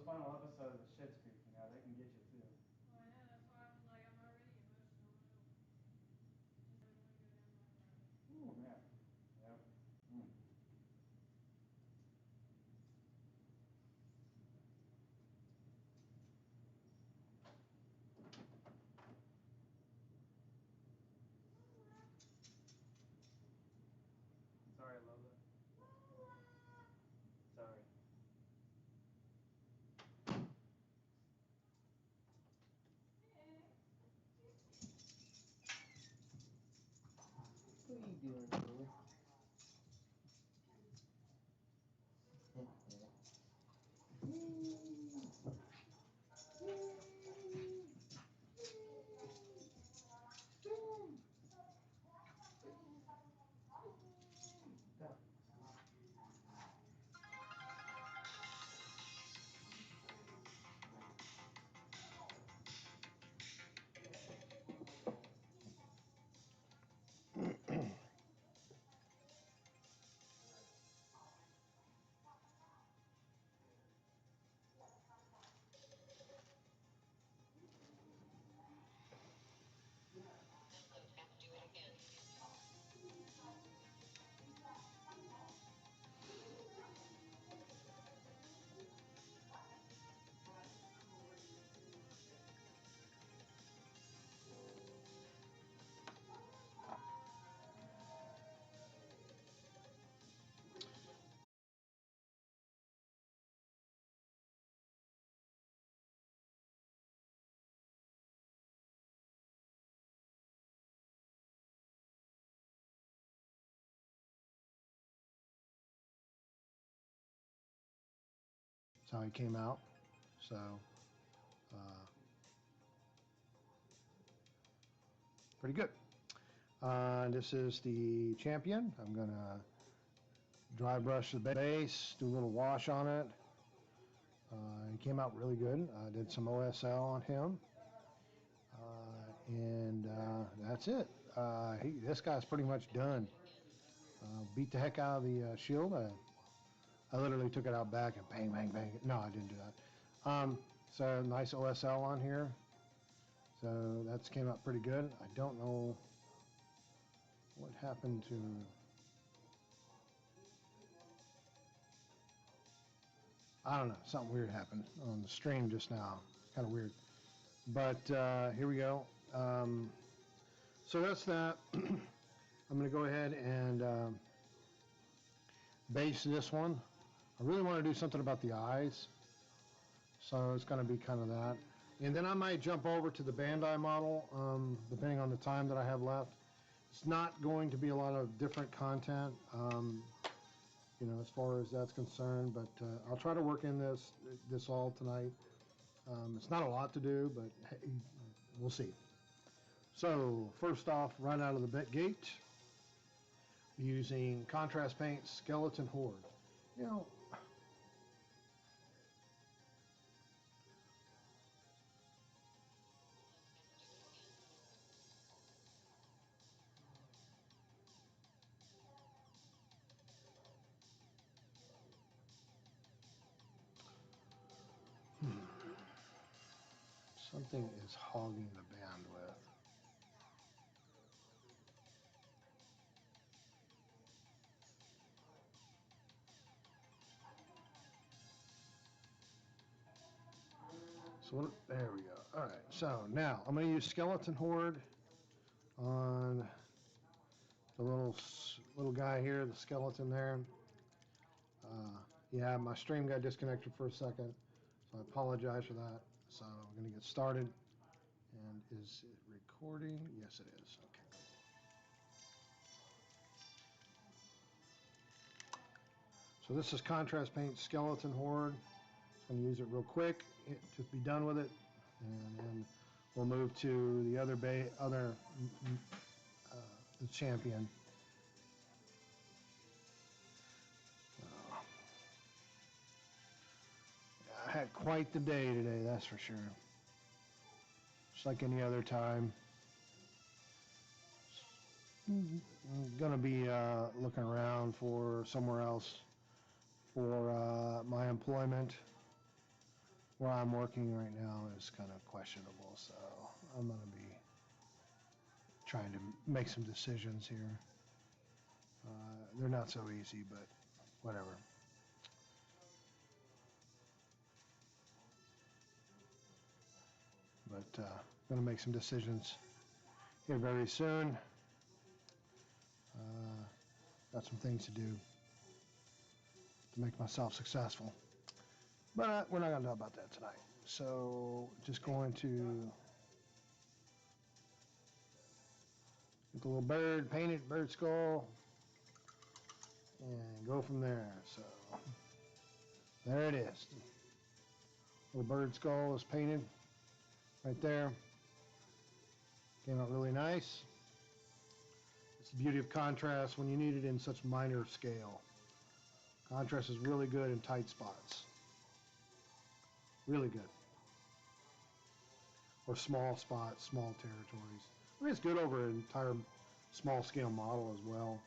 final episodes of Schitt's Creek, you know, they can get you too. Well, I know, that's why I was like, I'm already emotional. I don't want to go down that road. Ooh, man. Yep. Mm. Sorry, Lola. Sorry. What are you doing, Lola? Go. That's how he came out. So, pretty good. This is the Champion. I'm going to dry brush the base, do a little wash on it. He came out really good. I did some OSL on him. And that's it. This guy's pretty much done. Beat the heck out of the shield. I literally took it out back and bang, bang, bang. No, I didn't do that. So nice OSL on here. So that's came out pretty good. I don't know what happened to... I don't know. Something weird happened on the stream just now. It's kind of weird. But here we go. So that's that. I'm going to go ahead and base this one. I really want to do something about the eyes. So it's going to be kind of that. And then I might jump over to the Bandai model, depending on the time that I have left. It's not going to be a lot of different content, you know, as far as that's concerned. But I'll try to work in this all tonight. It's not a lot to do, but hey, we'll see. So first off, right out of the gate, using contrast paint Skeleton Horde. You know, something is hogging the bandwidth. So there we go. All right, so now I'm going to use Skeleton Horde on the little guy here, the skeleton there. Yeah, my stream got disconnected for a second, so I apologize for that. So we're going to get started. And is it recording? Yes, it is. Okay. So this is Contrast Paint Skeleton Horde. I'm going to use it real quick to be done with it, and then we'll move to the other the Champion. I had quite the day today, that's for sure. Just like any other time. I'm going to be looking around for somewhere else for my employment. where I'm working right now is kind of questionable, so I'm going to be trying to make some decisions here. They're not so easy, but whatever. But going to make some decisions here very soon. Got some things to do to make myself successful. But we're not going to talk about that tonight. So just going to get the little bird, painted bird skull, and go from there. So there it is. Little bird skull is painted right there. Came out really nice. It's the beauty of contrast when you need it in such minor scale. Contrast is really good in tight spots. Really good. Or small spots, small territories. I mean, it's good over an entire small scale model as well.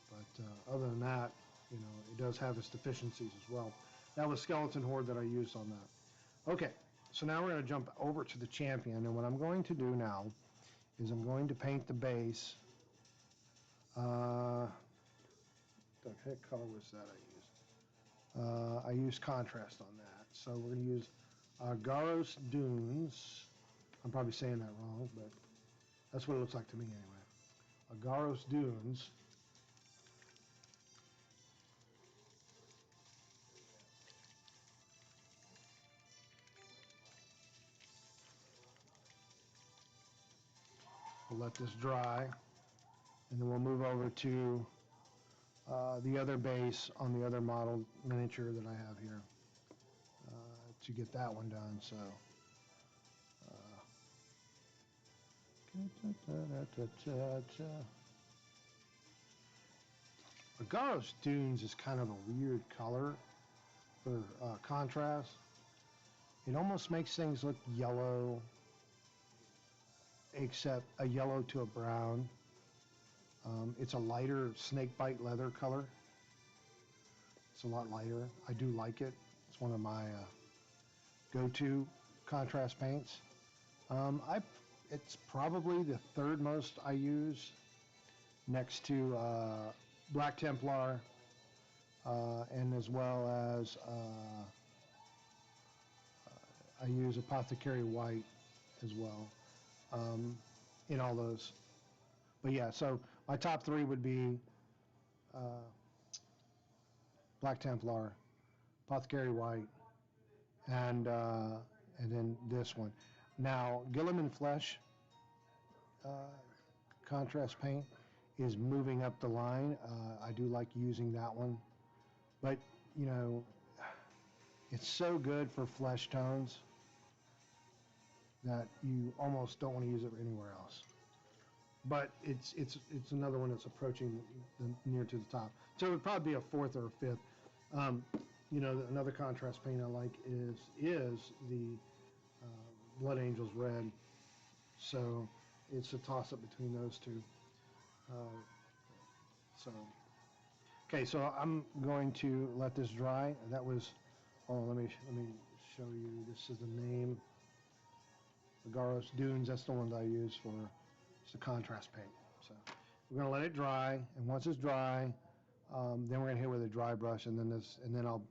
But other than that, you know, it does have its deficiencies as well. That was Skeleton Horde that I used on that. Okay, so now we're going to jump over to the Champion, and what I'm going to do now is I'm going to paint the base. What the heck color was that I used? I used contrast on that. So we're going to use Garros Dunes. I'm probably saying that wrong, but that's what it looks like to me anyway. Garros Dunes. We'll let this dry, and then we'll move over to the other base on the other model miniature that I have here to get that one done. So Garros Dunes is kind of a weird color for contrast. It almost makes things look yellow, except a yellow to a brown. It's a lighter snakebite leather color. It's a lot lighter. I do like it. It's one of my go-to contrast paints. It's probably the third most I use, next to Black Templar, and as well as I use Apothecary White as well in all those. But yeah, so my top three would be Black Templar, Apothecary White, and then this one. Now, Guilliman Flesh contrast paint is moving up the line. I do like using that one, but you know, it's so good for flesh tones that you almost don't want to use it anywhere else. But it's another one that's approaching near to the top. So it would probably be a fourth or a fifth. You know, another contrast paint I like is the Blood Angels Red. So it's a toss-up between those two. Okay, so I'm going to let this dry. That was, let me show you. This is the name, the Garros Dunes. That's the one that I use for the contrast paint. So we're going to let it dry, and once it's dry, then we're going to hit it with a dry brush, and then I'll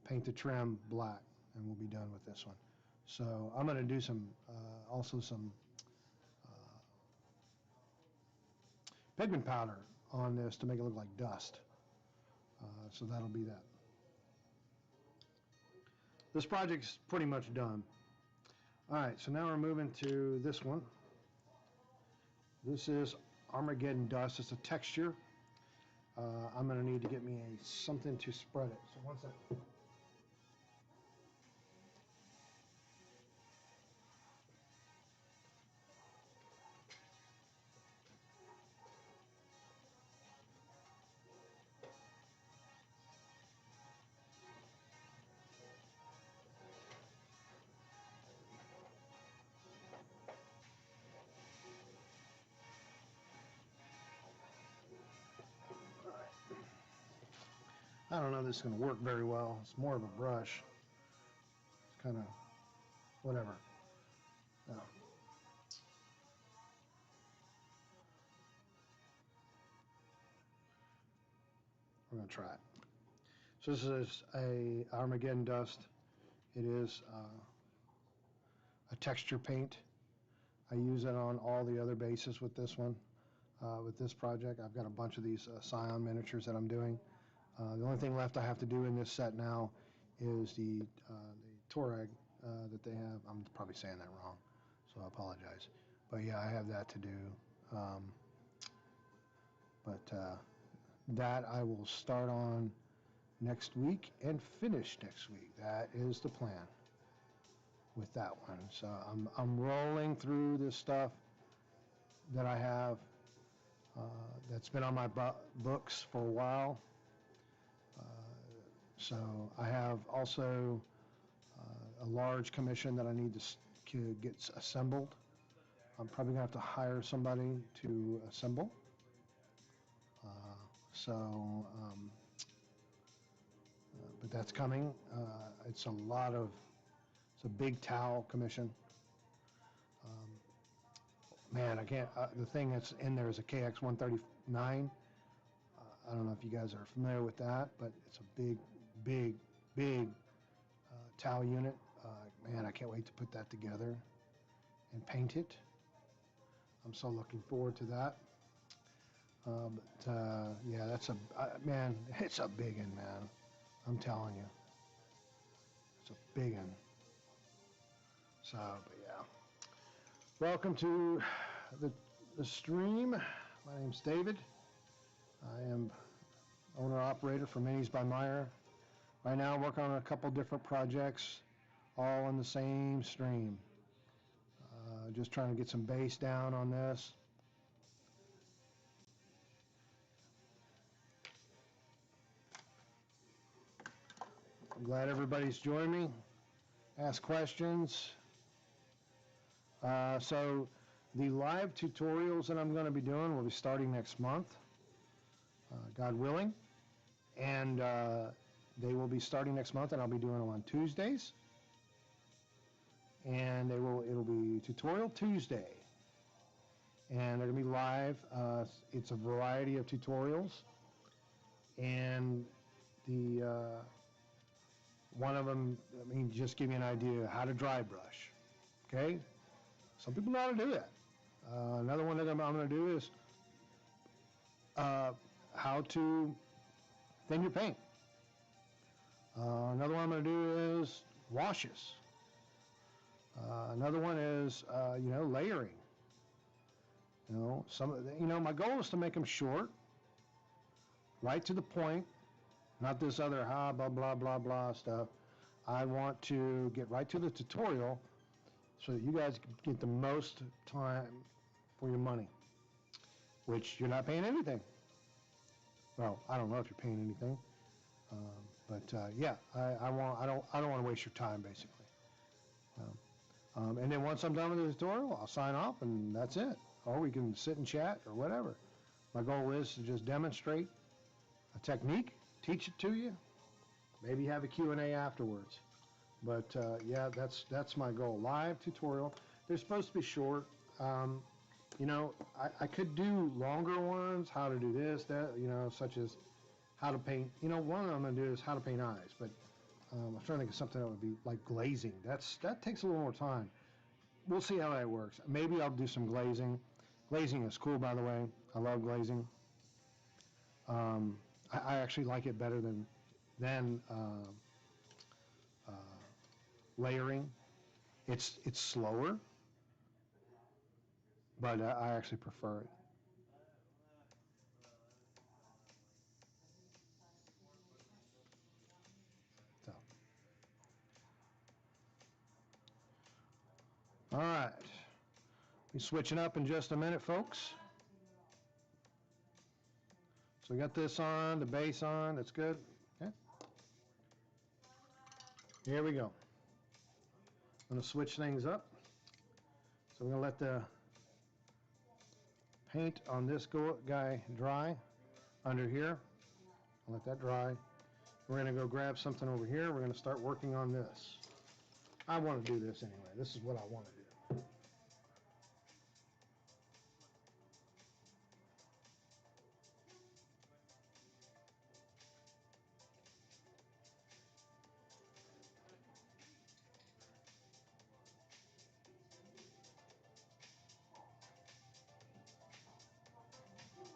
paint the trim black, and we'll be done with this one. So I'm going to do some also some pigment powder on this to make it look like dust. So that'll be that. This project's pretty much done. All right, so now we're moving to this one. This is Armageddon Dust. It's a texture. I'm going to need to get me something to spread it. So one second. I don't know if this is going to work very well. It's more of a brush. kind of whatever. No. We're gonna try it. So this is a Armageddon dust. It is a texture paint. I use it on all the other bases with this one, with this project. I've got a bunch of these Scion miniatures that I'm doing. The only thing left I have to do in this set now is the Torag that they have. I'm probably saying that wrong, so I apologize. But yeah, I have that to do. That I will start on next week and finish next week. That is the plan with that one. So I'm rolling through this stuff that I have that's been on my books for a while. So I have also a large commission that I need to get assembled. I'm probably gonna have to hire somebody to assemble. But that's coming. It's a big towel commission. Man, I can't, the thing that's in there is a KX-139. I don't know if you guys are familiar with that, but it's a big towel unit. Man, I can't wait to put that together and paint it. I'm so looking forward to that. Yeah, man, it's a big one, man. I'm telling you. It's a big one. So, but yeah. Welcome to the stream. My name's David. I am owner-operator for Minis by Meyer. Right now, I'm working on a couple different projects, all in the same stream. Just trying to get some base down on this. I'm glad everybody's joined me. Ask questions. So the live tutorials that I'm going to be doing will be starting next month, God willing. And they will be starting next month, and I'll be doing them on Tuesdays. And it'll be Tutorial Tuesday. And they're going to be live. It's a variety of tutorials. And one of them, just give you an idea how to dry brush. Okay? Some people know how to do that. Another one that I'm going to do is how to thin your paint. Another one I'm going to do is washes. Another one is, layering. My goal is to make them short, right to the point, not this other blah, blah, blah, blah stuff. I want to get right to the tutorial so that you guys get the most time for your money, which you're not paying anything. Well, I don't know if you're paying anything, I don't want to waste your time, basically. And then once I'm done with the tutorial, I'll sign off and that's it. Or we can sit and chat or whatever. My goal is to just demonstrate a technique, teach it to you, maybe have a Q&A afterwards. But yeah, that's my goal. Live tutorial. They're supposed to be short. I could do longer ones, how to do this, that, such as how to paint. One I'm going to do is how to paint eyes, but I'm trying to think of something that would be like glazing. That takes a little more time. We'll see how that works. Maybe I'll do some glazing. Glazing is cool, by the way. I love glazing. I actually like it better than layering. It's slower, but I actually prefer it. So. All right. Be switching up in just a minute, folks. So we got this on, the base on. That's good. Okay. Here we go. I'm going to switch things up. So we're going to let the paint on this guy dry under here. I'll let that dry. We're going to go grab something over here. We're going to start working on this. I want to do this anyway. This is what I want to do.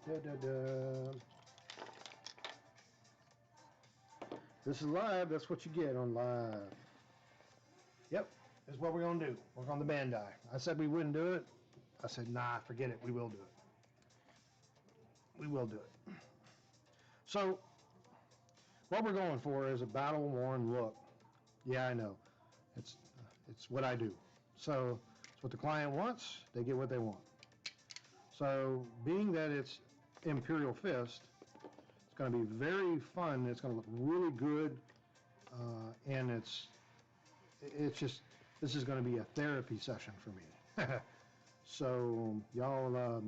Da, da, da. This is live. That's what you get on live. Yep, that's what we're going to do. Work on the Bandai. I said we wouldn't do it. I said, nah, forget it. We will do it. We will do it. So, what we're going for is a battle-worn look. Yeah, I know. It's what I do. So, it's what the client wants. They get what they want. So, being that it's Imperial Fist, it's going to be very fun. It's going to look really good, and it's just, this is going to be a therapy session for me. So, y'all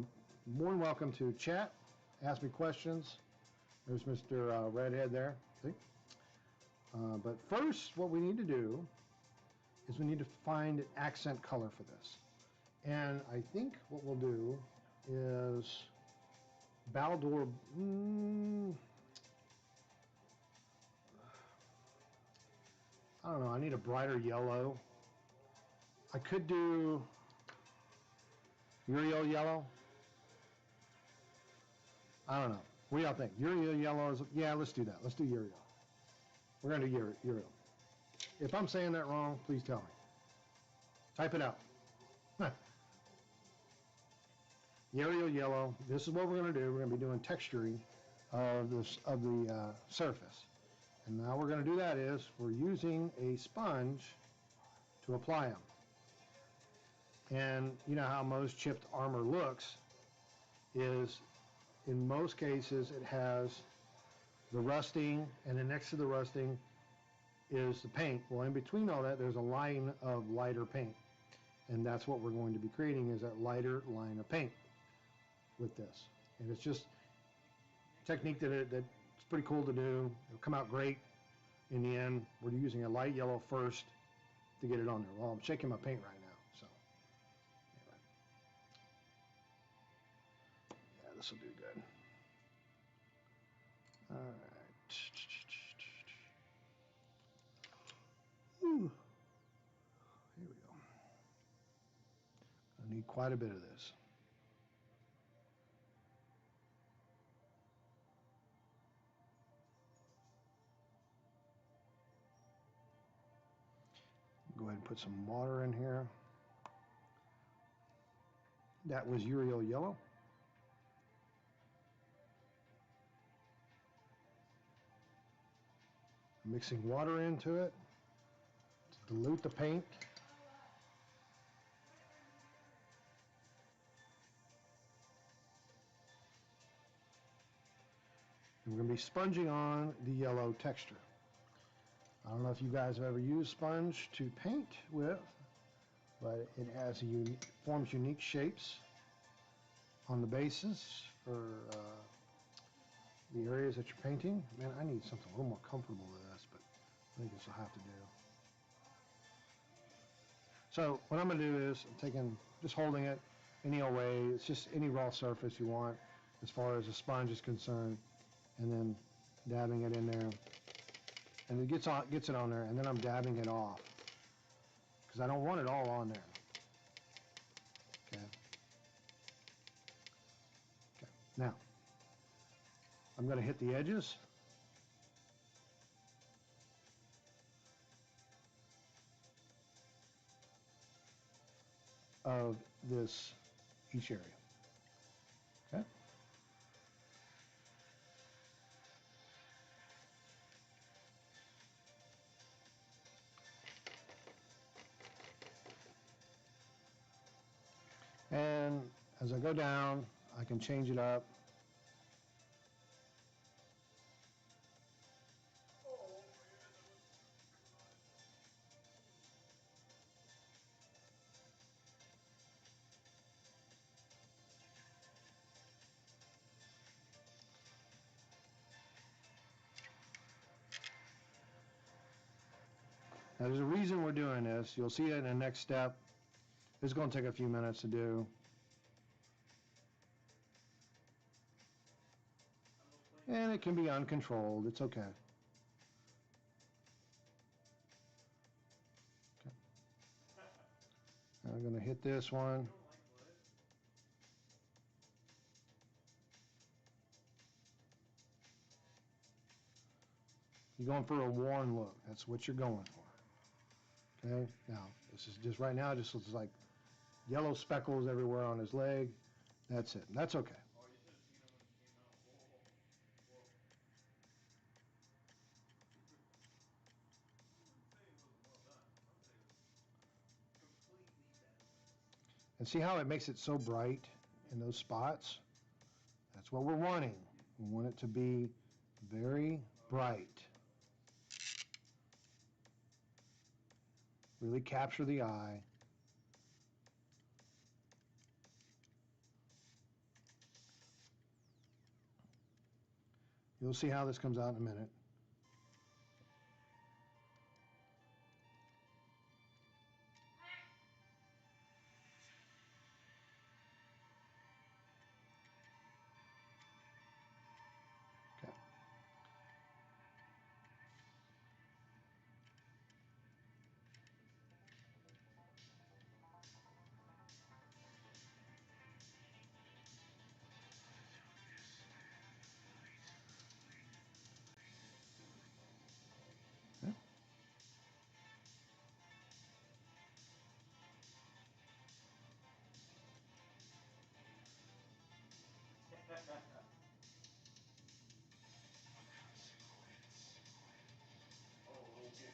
more than welcome to chat, ask me questions. There's Mr. Redhead there. See? But first, what we need to do is we need to find an accent color for this. And I think what we'll do is Baldur. I don't know. I need a brighter yellow. I could do Uriel yellow. I don't know. What do y'all think? Uriel yellow is, yeah, let's do that. Let's do Uriel. We're going to do Uriel. If I'm saying that wrong, please tell me. Type it out. Uriel yellow. This is what we're going to do. We're going to be doing texturing of the surface. And now we're going to do that is we're using a sponge to apply them. And you know how most chipped armor looks is in most cases it has the rusting, and then next to the rusting is the paint. Well, in between all that, there's a line of lighter paint. And that's what we're going to be creating is that lighter line of paint with this. And it's just a technique that's pretty cool to do. It'll come out great in the end. We're using a light yellow first to get it on there. Well, I'm shaking my paint right now, so anyway. Yeah, this will do good. All right. Ooh. Here we go. I need quite a bit of this. Go ahead and put some water in here. That was Uriel yellow. Mixing water into it to dilute the paint. And we're going to be sponging on the yellow texture. I don't know if you guys have ever used sponge to paint with, but it has forms unique shapes on the bases for the areas that you're painting. Man, I need something a little more comfortable with this, but I think this will have to do. So what I'm going to do is I'm just holding it any old way. It's just any raw surface you want as far as the sponge is concerned, and then dabbing it in there. And it gets it on there, and then I'm dabbing it off because I don't want it all on there. Okay. Okay. Now I'm going to hit the edges. Of each area. Okay. And as I go down, I can change it up. Now, there's a reason we're doing this. You'll see it in the next step. It's going to take a few minutes to do. And it can be uncontrolled. It's okay. I'm going to hit this one. You're going for a worn look. That's what you're going for. Okay? Now, this is just right now, it just looks like yellow speckles everywhere on his leg. That's it. That's okay. Oh, you should have seen him when he came out. Whoa, whoa. I wouldn't say it was well done. I would say it was completely better. And see how it makes it so bright in those spots? That's what we're wanting. We want it to be very bright. Really capture the eye. You'll see how this comes out in a minute. Okay. Yeah. Oh, okay.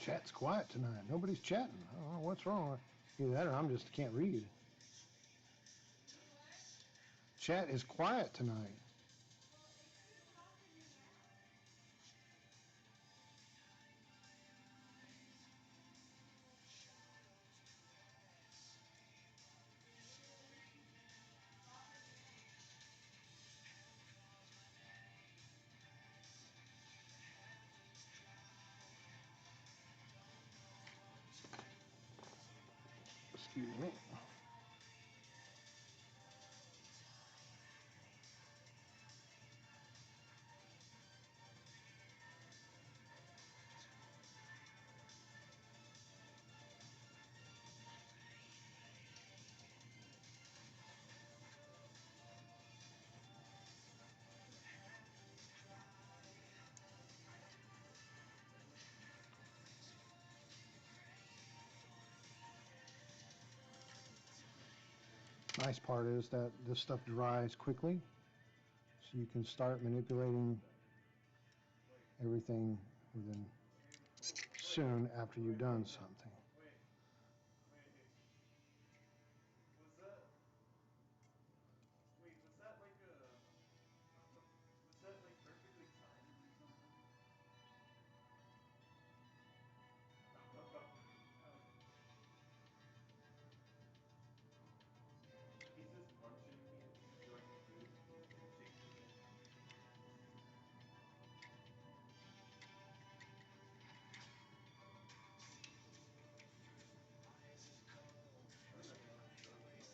Chat's quiet tonight. Nobody's chatting. I don't know what's wrong. Either that or I'm just can't read. Chat is quiet tonight. Well, it could all figure it out. Excuse me. Nice part is that this stuff dries quickly, so you can start manipulating everything within soon after you've done something. Wait. Was that? Wait, was that like a? Was that like perfectly timed or something? He's just munching. He's enjoying the food. He's like shaking his head. I don't even know what he does though.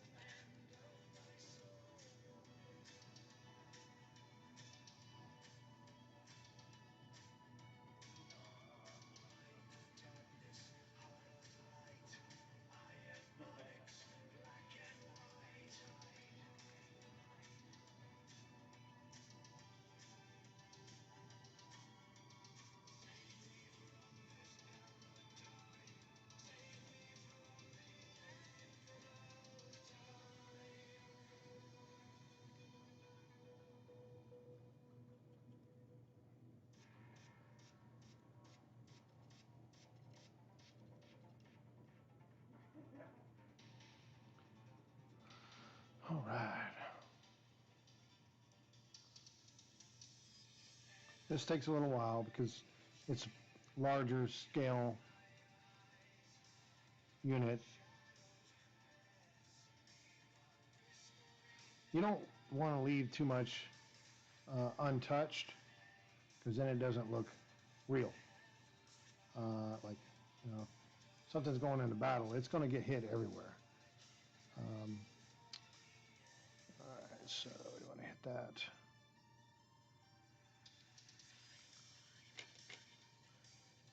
All right. This takes a little while because it's larger scale unit. You don't want to leave too much untouched, because then it doesn't look real. Like, you know, something's going into battle, it's going to get hit everywhere. All right, so we want to hit that.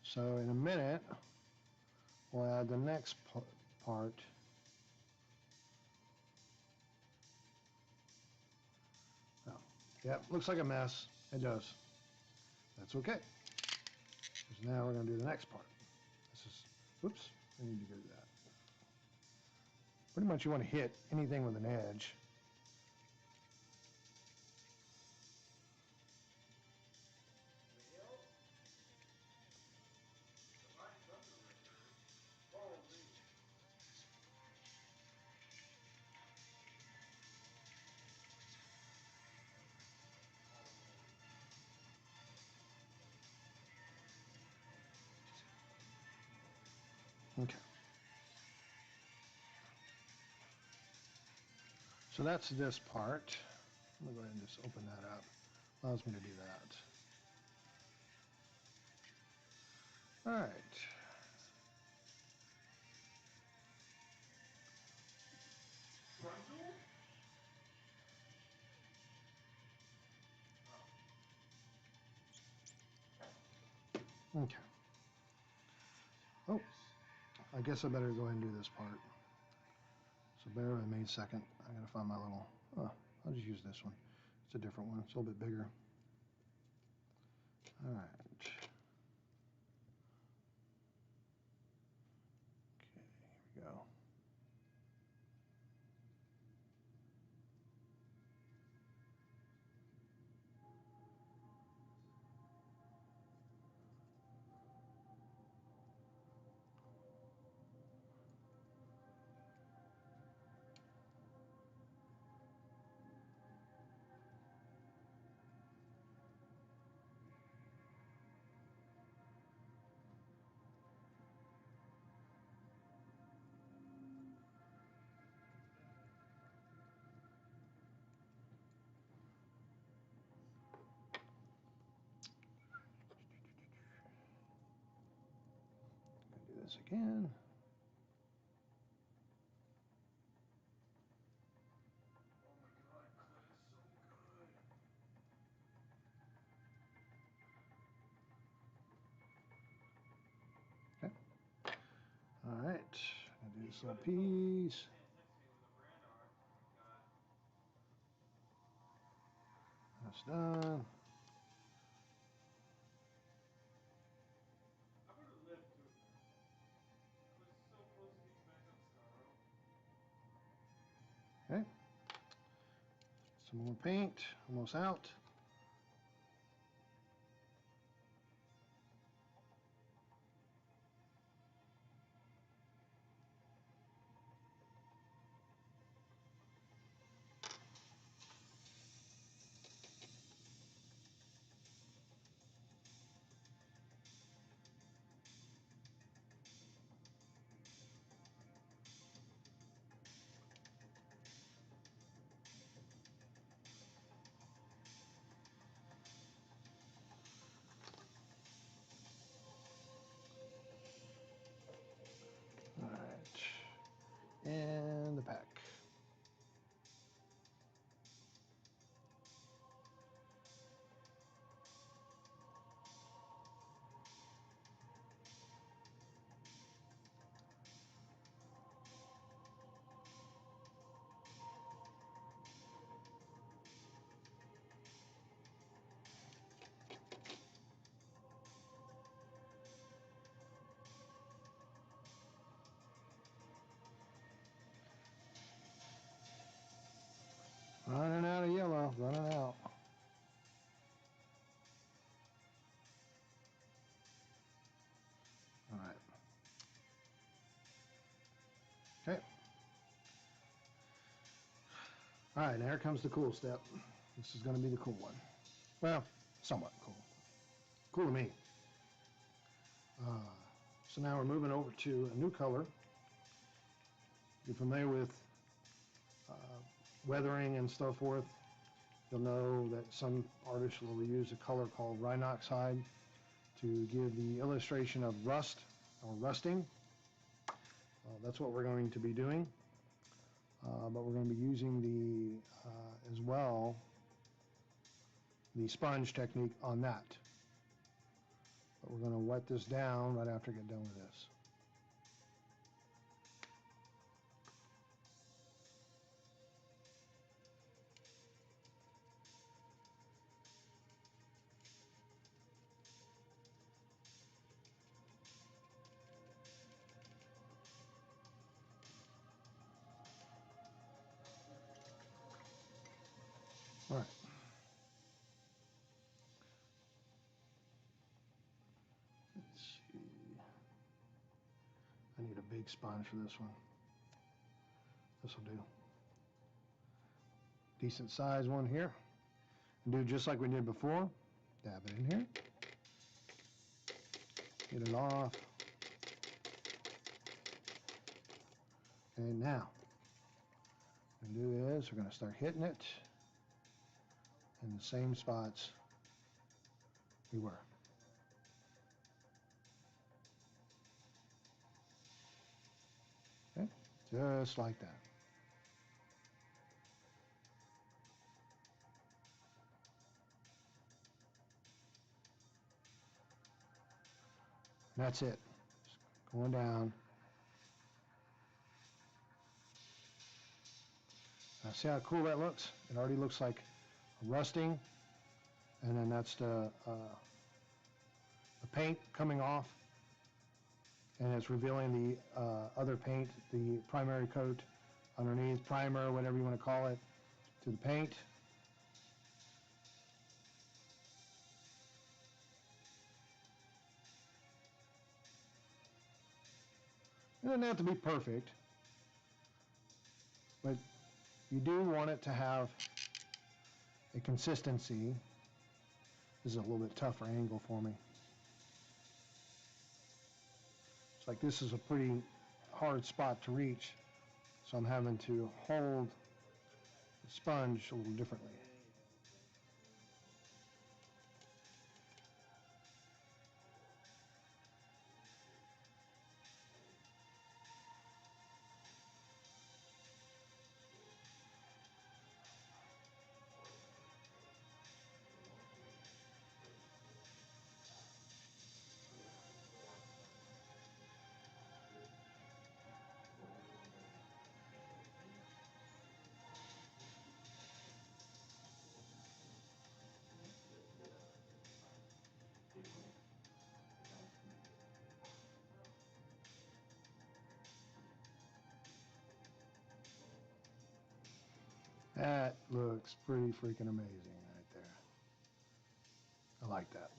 So in a minute, we'll add the next part. Oh, yep, looks like a mess. It does. That's okay. Because now we're going to do the next part. This is, whoops, I need to go to that. Pretty much you want to hit anything with an edge. Well, to find something record, follow me. Okay. So that's this part. I'm going to go ahead and just open that up. Allows me to do that. All right. Frontal? Okay. Oh, I guess I better go ahead and do this part. So bear with me a second. I gotta find my little, oh, I'll just use this one. It's a different one. It's a little bit bigger. All right. Okay, here we go. Do this again. Oh my god, clay is so good. All right. I'll do this little piece. Stands next to me with a brand art. Oh my god. That's done. I would have lived to. I was so close to getting back up, Scarro. Okay. Some more paint. Almost out. All right. And the pack. Running out of yellow. Running out. All right. Okay. All right, now here comes the cool step. This is going to be the cool one. Well, somewhat cool. Cool to me. So now we're moving over to a new color. you're familiar with weathering and so forth, you'll know that some artists will use a color called Rhinoxide to give the illustration of rust or rusting. That's what we're going to be doing. But we're going to be using as well, the sponge technique on that. But we're going to wet this down right after I get done with this. All right. Let's see. I need a big sponge for this one. This will do. Decent size one here. And do just like we did before. Dab it in here. Get it off. And now, what we're going to do is we're going to start hitting it in the same spots we were. Okay, just like that. That's it. Just going down. Now see how cool that looks? It already looks like rusting, and then that's the paint coming off, and it's revealing the other paint, the primary coat underneath, primer, whatever you want to call it, to the paint. It doesn't have to be perfect, but you do want it to have a consistency. This is a little bit tougher angle for me. It's like this is a pretty hard spot to reach, so I'm having to hold the sponge a little differently. That looks pretty freaking amazing right there. I like that.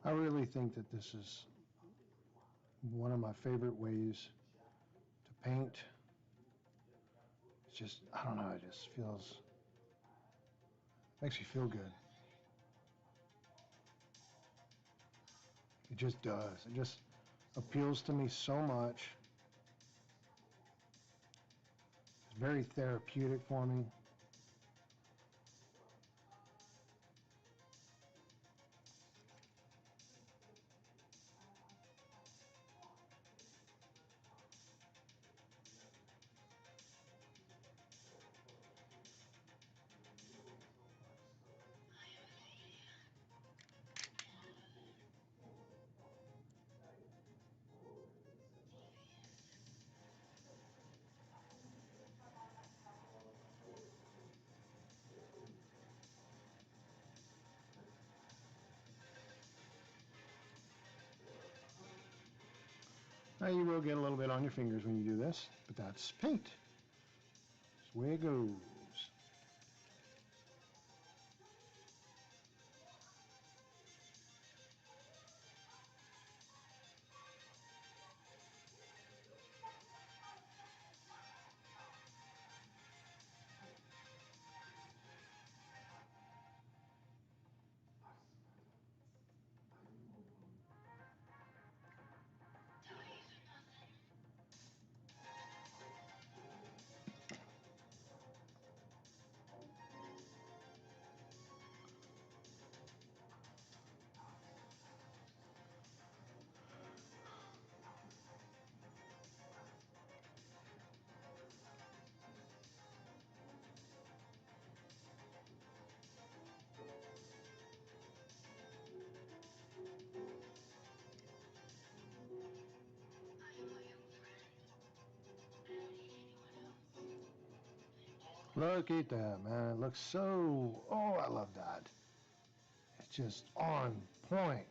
I really think that this is one of my favorite ways to paint. It's just, I don't know, it just makes me feel good. It just does. It just appeals to me so much. It's very therapeutic for me. Now you will get a little bit on your fingers when you do this, but that's paint. That's the way it goes. Look at that, man. It looks so, oh, I love that. It's just on point.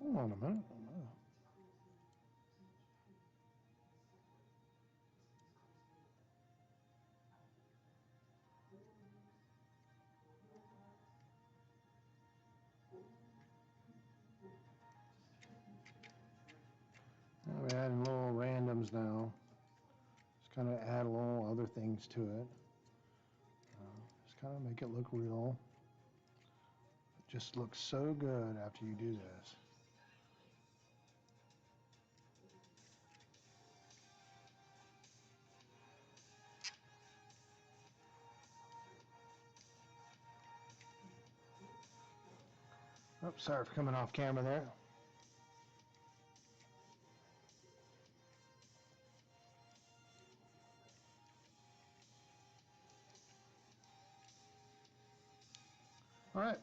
Hold on a minute. We're adding little randoms now. Just kind of add a little other things to it. Just kind of make it look real. It just looks so good after you do this. Oops, sorry for coming off camera there. All right,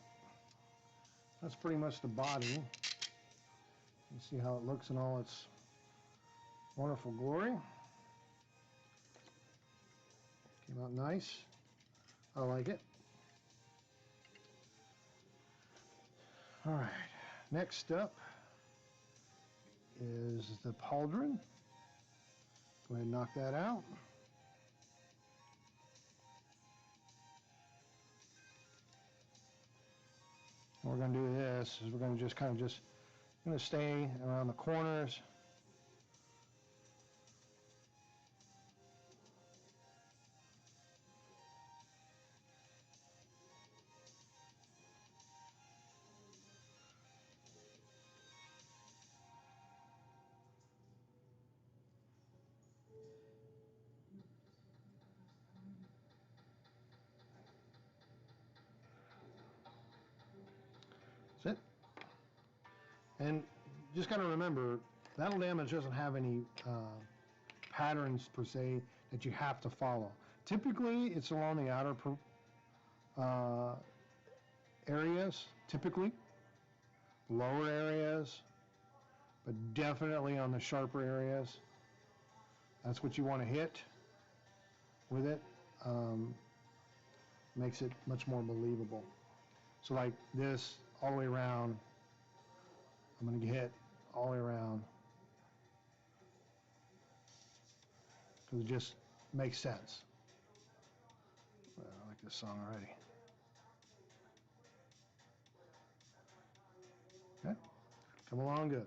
that's pretty much the body. You see how it looks in all its wonderful glory. Came out nice. I like it. All right, next up is the pauldron. Go ahead and knock that out. What we're going to do this is we're going to just kind of going to stay around the corners. And just gotta remember, that'll damage doesn't have any patterns per se that you have to follow. Typically, it's along the outer areas, typically, lower areas, but definitely on the sharper areas. That's what you want to hit with it. Makes it much more believable. So like this, all the way around, I'm going to hit all the way around. Because it just makes sense. Well, I like this song already. Okay, come along good.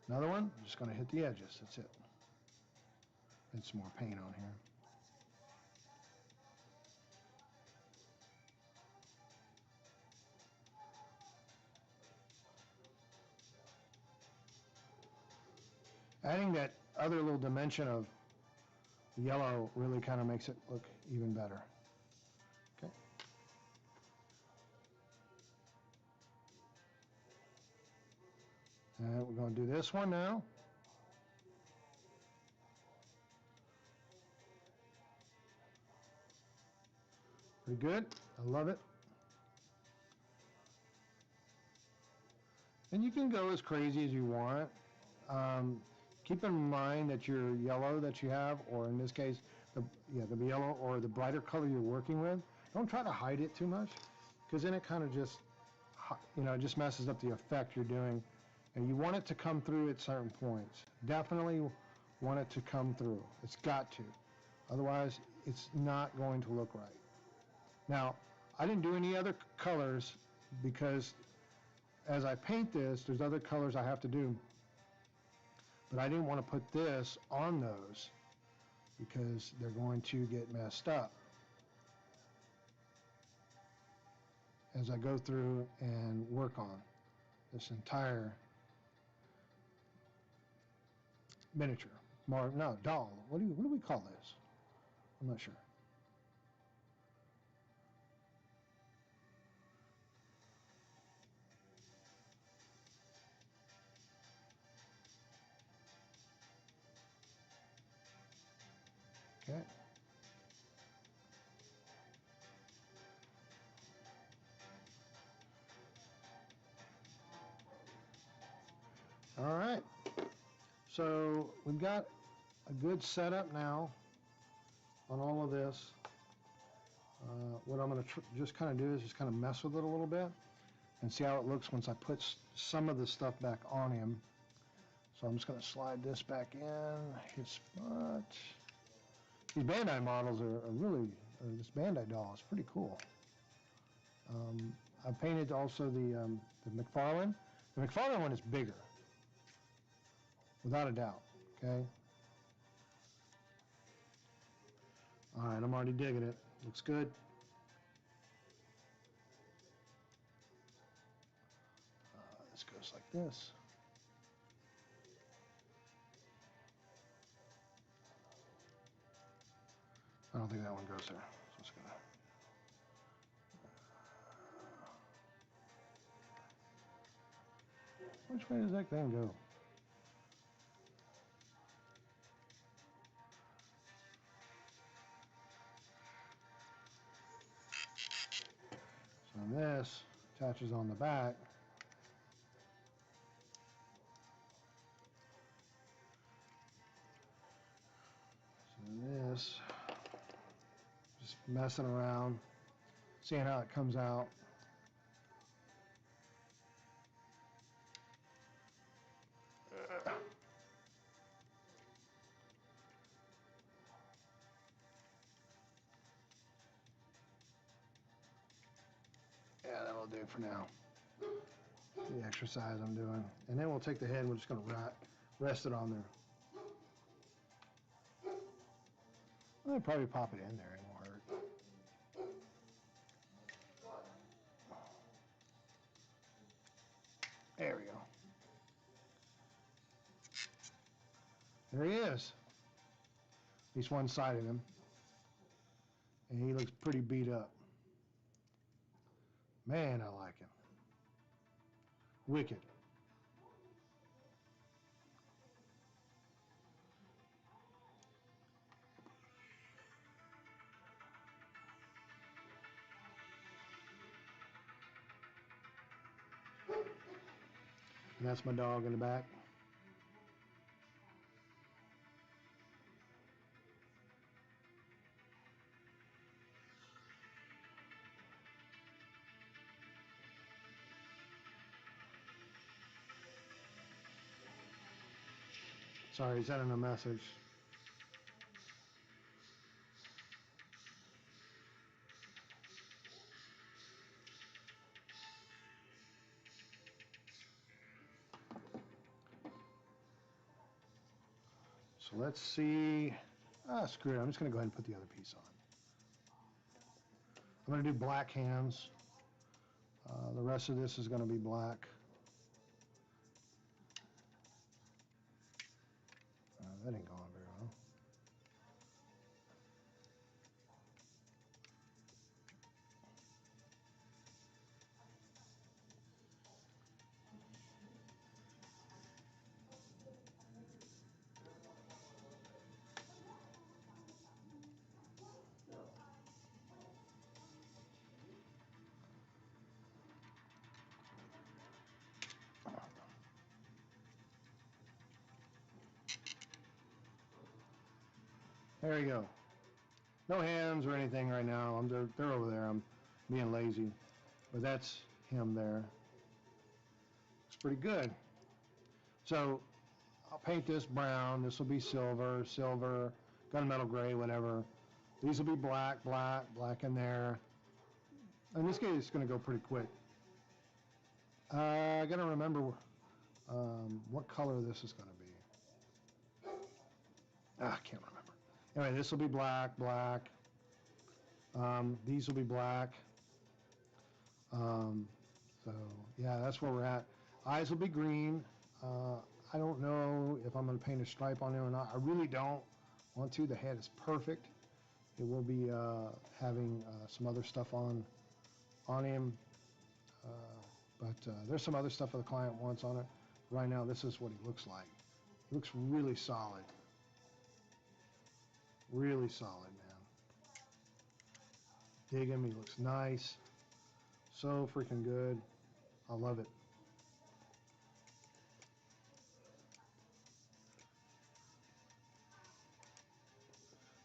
Another one, I'm just going to hit the edges, that's it. And some more paint on here. Adding that other little dimension of yellow really kind of makes it look even better. Okay. And we're going to do this one now. Pretty good. I love it. And you can go as crazy as you want. Keep in mind that your yellow that you have, or in this case, the yellow or the brighter color you're working with, don't try to hide it too much, because then it kind of just, it just messes up the effect you're doing. And you want it to come through at certain points. Definitely want it to come through. It's got to. Otherwise, it's not going to look right. Now, I didn't do any other colors because as I paint this, there's other colors I have to do. But I didn't want to put this on those because they're going to get messed up as I go through and work on this entire miniature. Doll. What do we call this? I'm not sure. Okay. All right. So we've got a good setup now on all of this. What I'm going to just kind of do is just kind of mess with it a little bit and see how it looks once I put some of the stuff back on him. So I'm just going to slide this back in, his spot. These Bandai models are really, this Bandai doll is pretty cool. I painted also the McFarlane. The McFarlane one is bigger, without a doubt, okay? All right, I'm already digging it. Looks good. This goes like this. I don't think that one goes there. So it's gonna. Which way does that thing go? So this attaches on the back. So this, just messing around, seeing how it comes out. Yeah, that'll do for now. The exercise I'm doing. And then we'll take the head and we're just going to rest it on there. I'll probably pop it in there, it won't hurt. There we go. There he is. At least one side of him. And he looks pretty beat up. Man, I like him. Wicked. And that's my dog in the back. Sorry, sending a message. So let's see. Screw it. I'm just going to go ahead and put the other piece on. I'm going to do black hands. The rest of this is going to be black. That ain't going very well. There you go. No hands or anything right now. They're over there. I'm being lazy. But that's him there. Looks pretty good. So I'll paint this brown. This will be silver, gunmetal gray, whatever. These will be black in there. And this game is going to go pretty quick. I got to remember what color this is going to be. I can't remember. Anyway, this will be black. These will be black. So, yeah, that's where we're at. Eyes will be green. I don't know if I'm going to paint a stripe on there or not. I really don't want to. The head is perfect. It will be having some other stuff on him. But there's some other stuff that the client wants on it. Right now, this is what he looks like. He looks really solid. Really solid, man. Dig him. He looks nice. So freaking good. I love it.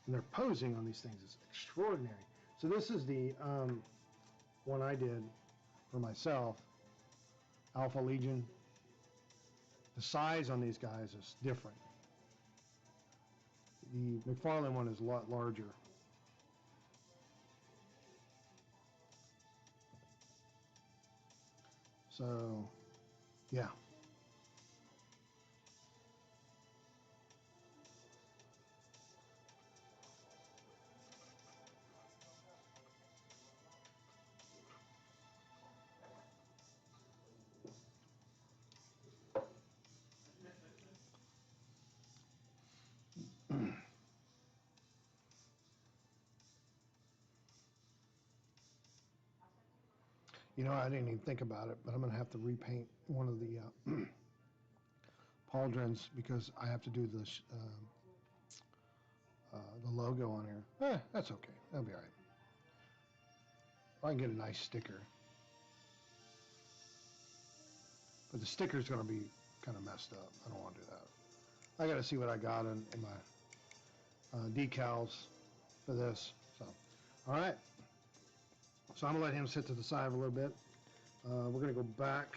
And their posing on these things is extraordinary. So this is the one I did for myself, Alpha Legion. The size on these guys is different. The McFarlane one is a lot larger. So, yeah. You know, I didn't even think about it, but I'm going to have to repaint one of the pauldrons because I have to do this, the logo on here. That's okay. That'll be all right. I can get a nice sticker. But the sticker's going to be kind of messed up. I don't want to do that. I got to see what I got in my decals for this. So, all right. So I'm going to let him sit to the side a little bit. We're going to go back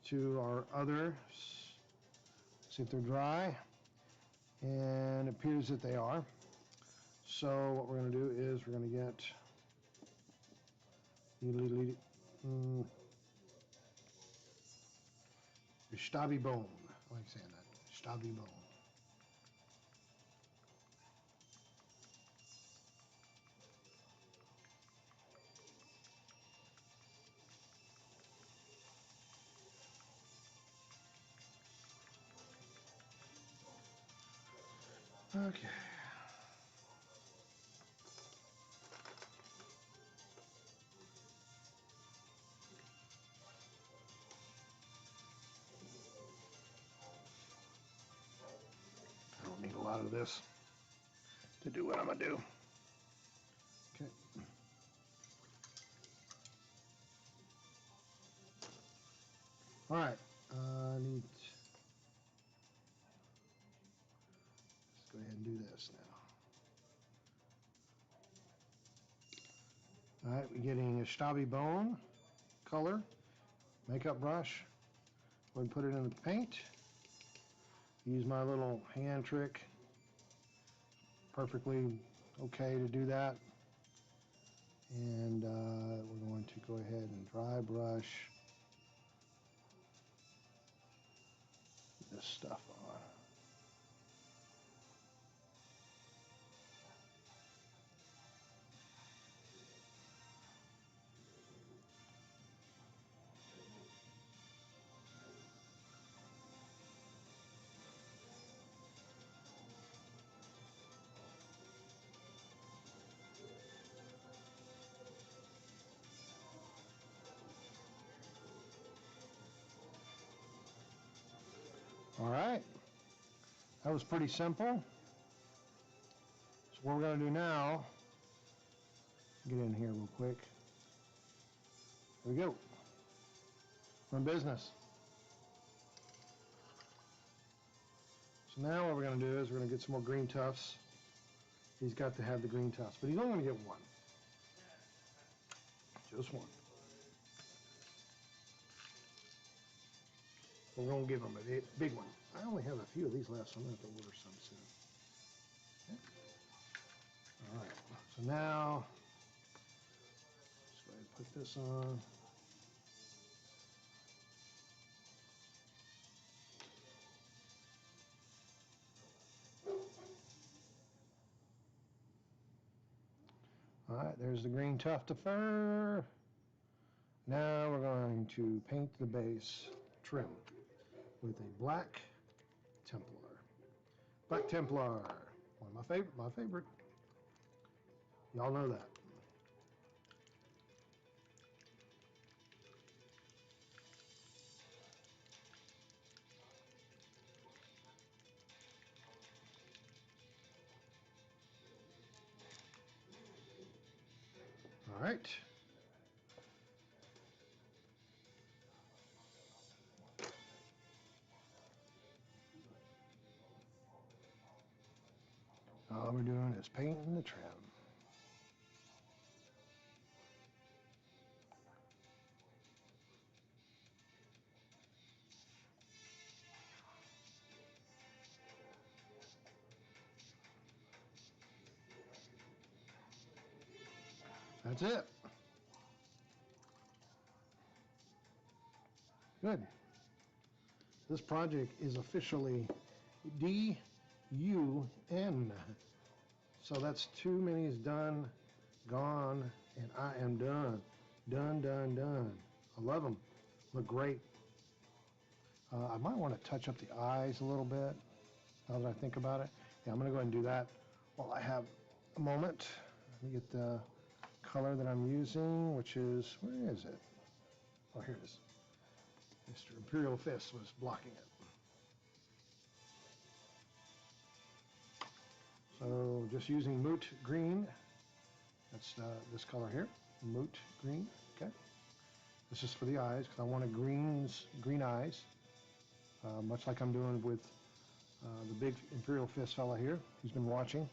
to our others. See if they're dry. And it appears that they are. So what we're going to do is we're going to get Stabby Bone. I like saying that. Stabby Bone. Okay. I don't need a lot of this to do what I'm going to do. Okay. All right, let's go ahead and do this now. All right, we're getting a Stabby Bone color, makeup brush. Go ahead and put it in the paint. Use my little hand trick. Perfectly okay to do that. And we're going to go ahead and dry brush this stuff on. All right, that was pretty simple. So what we're going to do now, get in here real quick. There we go. We're in business. So now what we're going to do is we're going to get some more green tufts. He's got to have the green tufts, but he's only going to get one. Just one. We're going to give him a big one. I only have a few of these left, so I'm going to have to order some soon. Okay. All right, so now, let's go ahead and put this on. All right, there's the green tuft of fur. Now we're going to paint the base trim with a black Templar. Black Templar, one of my favorite. Y'all know that. All right. All we're doing is painting the trim. That's it. Good. This project is officially DUN. So that's too many is done, gone, and I am done. Done, done, done. I love them. Look great. I might want to touch up the eyes a little bit now that I think about it. Yeah, I'm going to go ahead and do that while I have a moment. Let me get the color that I'm using, which is, where is it? Oh, here it is. Mr. Imperial Fist was blocking it. So just using Moot Green. That's this color here, Moot Green, okay? This is for the eyes, because I wanted green eyes, much like I'm doing with the big Imperial Fist fella here, who's been watching.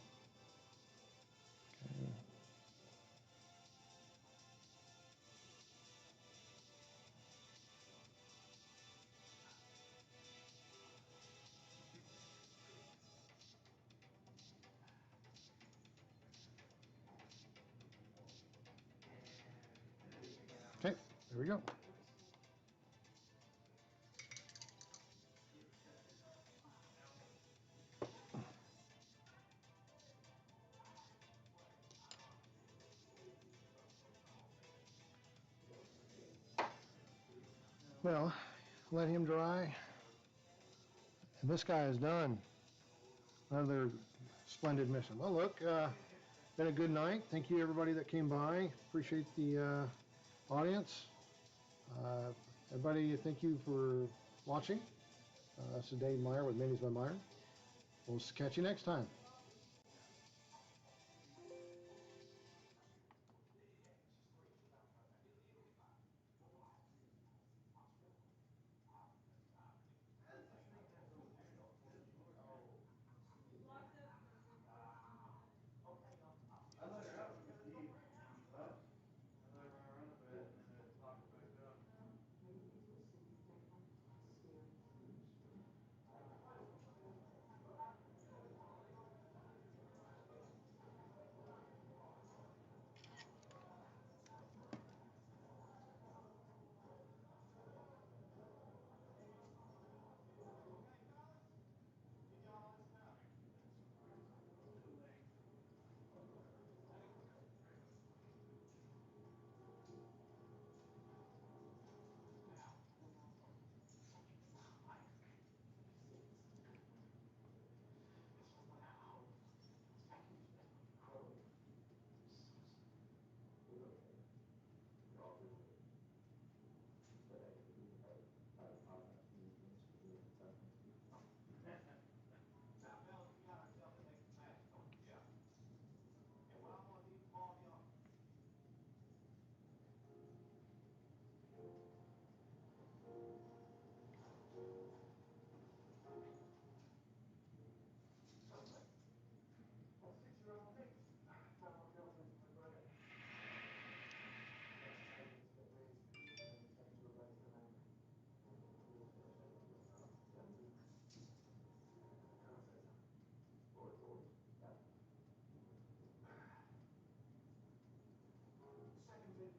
Okay, there we go. Well, let him dry. And this guy is done. Another splendid mission. Well, look, been a good night. Thank you, everybody that came by. Appreciate the audience. Everybody, thank you for watching. This is Dave Meyer with Minis by Meyer. We'll catch you next time.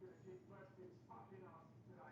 gonna keep Preston's fucking asses today.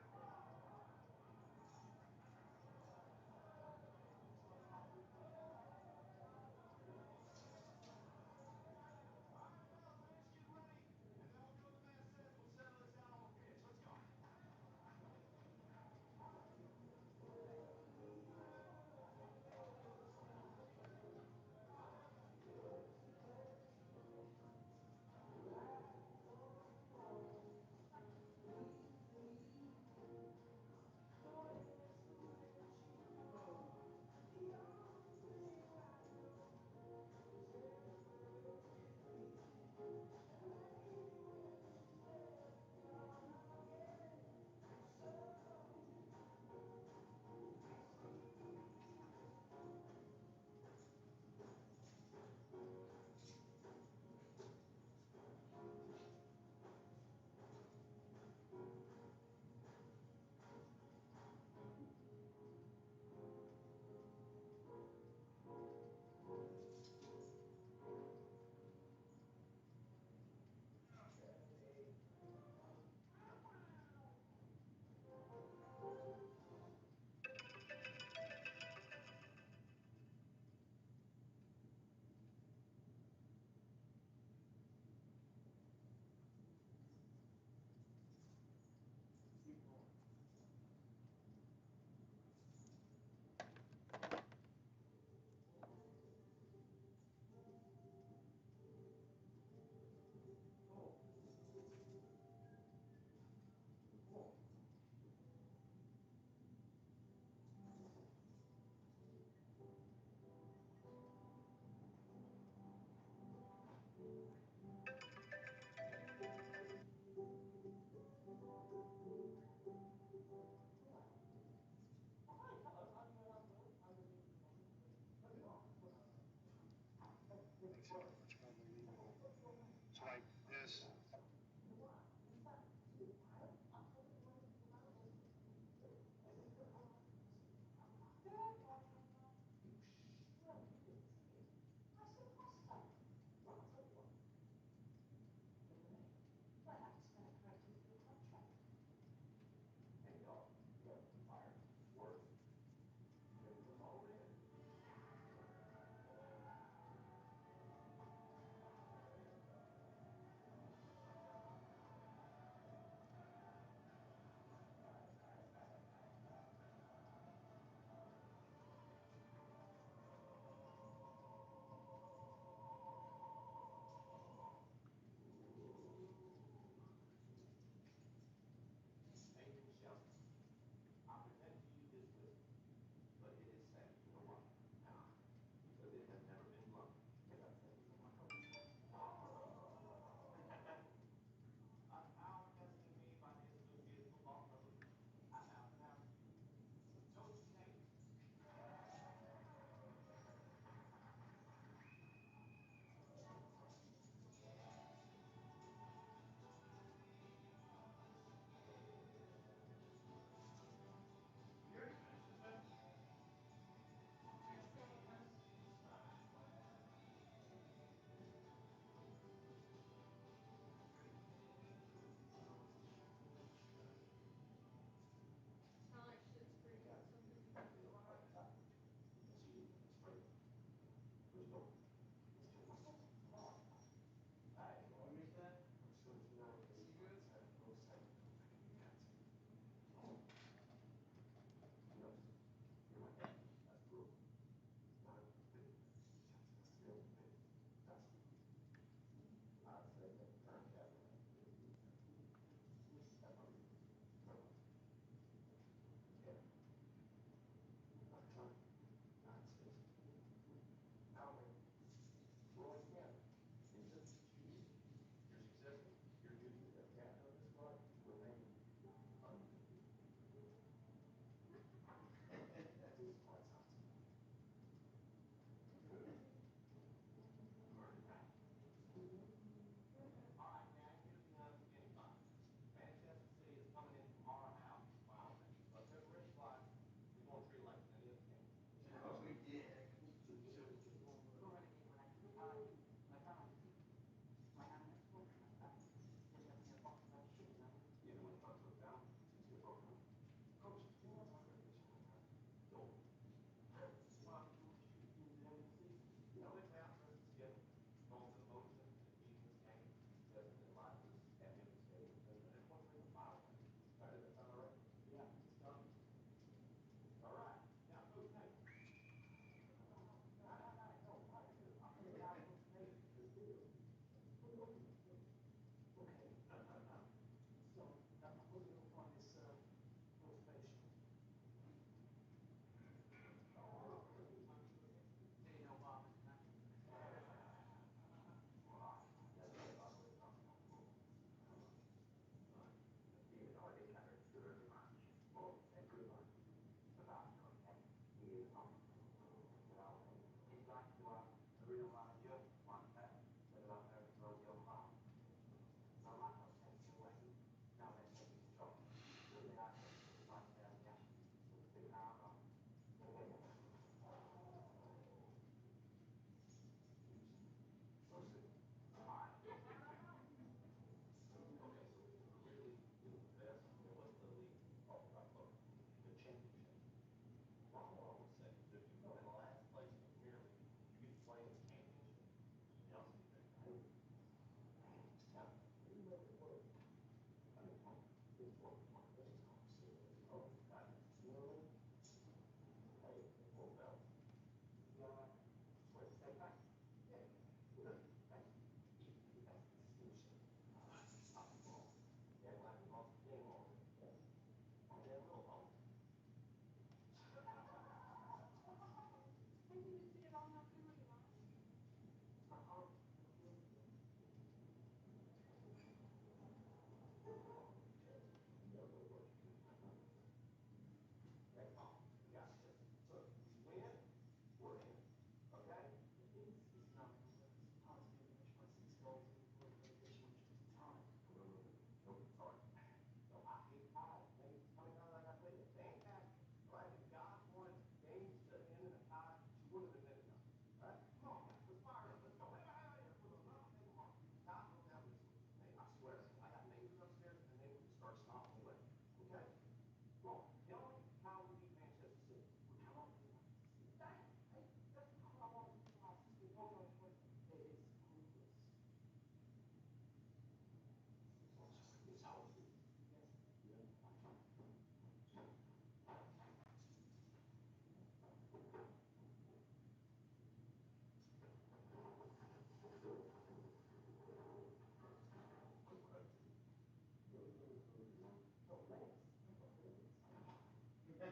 Now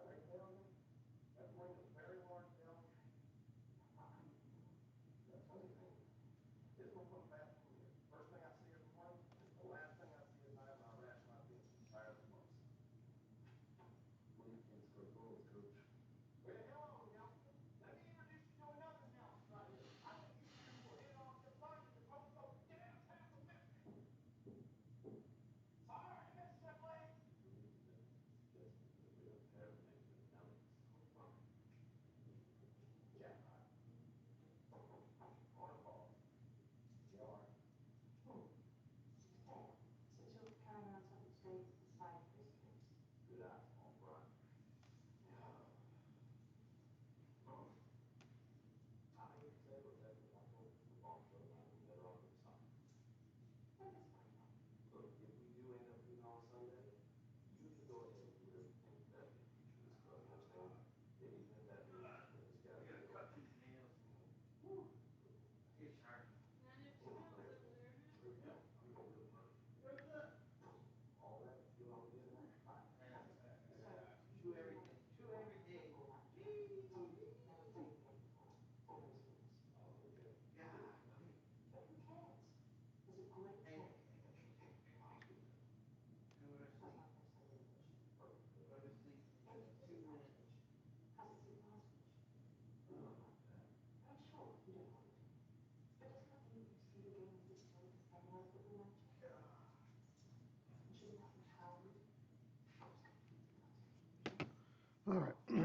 that building, that wing is a very large building. The funny thing, this one comes back from here. First thing I see in the morning, the last thing I see at night when I rash my beans, tired of the months. What do you think is going on, Coach? Well, hello, Nelson. Let me introduce you to another Nelson right here. I think you two will hit it off just like you're supposed to. Get out of town with me. Sorry, Mr. Blake. Jack. Cornball. You are. Since you're carrying on something strange with the side of this case. Good eye, small front. I hate to say it, but that's what I'm going to the ball show. I think better off with something. What is my fault? Look, if we do end up meeting on Sunday, you can go ahead and do everything you better to future this club, you understand? And even if that means that this guy. I gotta cut these nails. It's hard. 902 pounds over there, huh? I'm gonna do it. Where's that? All that, you know, is that? Chew everything. Chew every day. Gee. Oh, okay. God. But who cares? It's a great Hey, thing. go to That's sleep. my first celebration. Go to sleep. Thank you for 2 the minutes. hostage. How's it seem hostage? I'm sure you don't want to. But doesn't that mean you see the game as this way as any other football match? And shouldn't that empower you? All right.